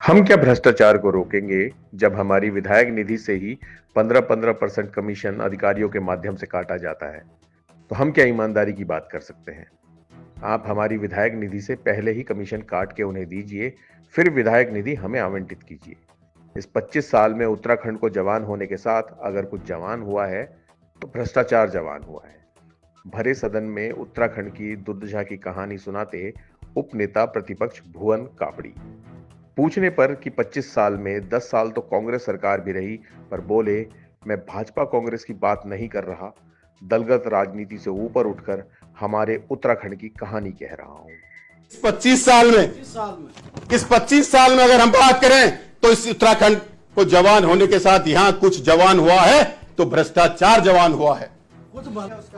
हम क्या भ्रष्टाचार को रोकेंगे जब हमारी विधायक निधि से ही 15-15% कमीशन अधिकारियों के माध्यम से काटा जाता है? तो हम क्या ईमानदारी की बात कर सकते हैं? आप हमारी विधायक निधि से पहले ही कमीशन काट के उन्हें दीजिए, फिर विधायक निधि हमें आवंटित कीजिए। इस 25 साल में उत्तराखंड को जवान होने के साथ अगर कुछ जवान हुआ है, तो भ्रष्टाचार जवान हुआ है। भरे सदन में उत्तराखंड की दुर्दशा की कहानी सुनाते उप नेता प्रतिपक्ष भुवन कापड़ी पूछने पर कि 25 साल में 10 साल तो कांग्रेस सरकार भी रही, पर बोले, मैं भाजपा कांग्रेस की बात नहीं कर रहा, दलगत राजनीति से ऊपर उठकर हमारे उत्तराखंड की कहानी कह रहा हूं। 25 साल में इस 25 साल में अगर हम बात करें तो इस उत्तराखंड को जवान होने के साथ यहां कुछ जवान हुआ है तो भ्रष्टाचार जवान हुआ है।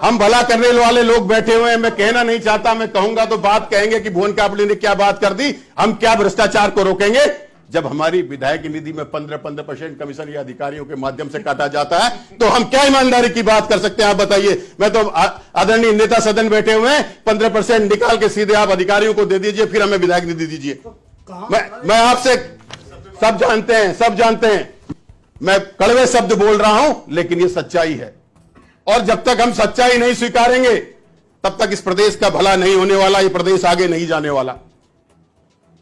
हम भला करने वाले लोग बैठे हुए हैं, मैं कहना नहीं चाहता, मैं कहूंगा तो बात कहेंगे कि भुवन कापड़ी ने क्या बात कर दी। हम क्या भ्रष्टाचार को रोकेंगे जब हमारी विधायक निधि में 15% कमीशन या अधिकारियों के माध्यम से काटा जाता है, तो हम क्या ईमानदारी की बात कर सकते हैं? आप बताइए। मैं तो आदरणीय नेता सदन बैठे हुए हैं, 15% निकाल के सीधे आप अधिकारियों को दे दीजिए, फिर हमें विधायक निधि दीजिए। मैं आपसे सब जानते हैं, मैं कड़वे शब्द बोल रहा हूं, लेकिन ये सच्चाई है। और जब तक हम सच्चाई नहीं स्वीकारेंगे तब तक इस प्रदेश का भला नहीं होने वाला, ये प्रदेश आगे नहीं जाने वाला।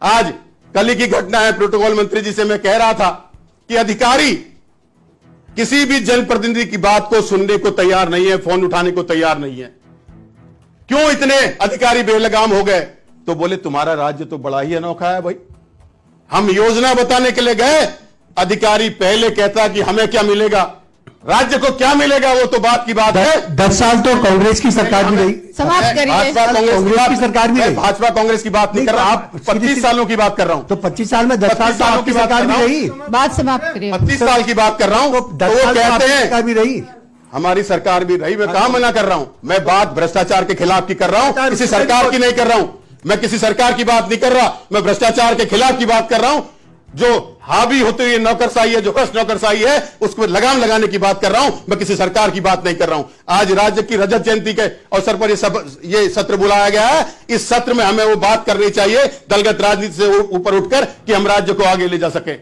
आज कल ही की घटना है, प्रोटोकॉल मंत्री जी से मैं कह रहा था कि अधिकारी किसी भी जनप्रतिनिधि की बात को सुनने को तैयार नहीं है, फोन उठाने को तैयार नहीं है। क्यों इतने अधिकारी बेलगाम हो गए? तो बोले तुम्हारा राज्य तो बड़ा ही अनोखा है भाई, हम योजना बताने के लिए गए, अधिकारी पहले कहता कि हमें क्या मिलेगा, राज्य को क्या मिलेगा, वो तो बात की बात है। 10 साल तो कांग्रेस की सरकार भी रही, समाप्त करिए। कांग्रेस की सरकार भी रही। भाजपा कांग्रेस की बात नहीं कर रहा, आप 25 सालों की बात कर रहा हूं। तो 25 साल में 10 साल तो आपकी सरकार भी रही। बात समाप्त करिए। 25 साल की बात कर रहा हूं, तो वो कहते हैं भी रही, हमारी सरकार भी रही। मैं कहां मना कर रहा हूं? मैं बात भ्रष्टाचार के खिलाफ की कर रहा हूं, किसी सरकार की नहीं कर रहा हूं। मैं किसी सरकार की बात नहीं कर रहा, मैं भ्रष्टाचार के खिलाफ की बात कर रहा हूं। जो हावी होती हुई नौकरशाही है, जो कष्ट नौकरशाही है, उसको लगाम लगाने की बात कर रहा हूं, मैं किसी सरकार की बात नहीं कर रहा हूं। आज राज्य की रजत जयंती के अवसर पर ये सत्र बुलाया गया है। इस सत्र में हमें वो बात करनी चाहिए दलगत राजनीति से ऊपर उठकर कि हम राज्य को आगे ले जा सके।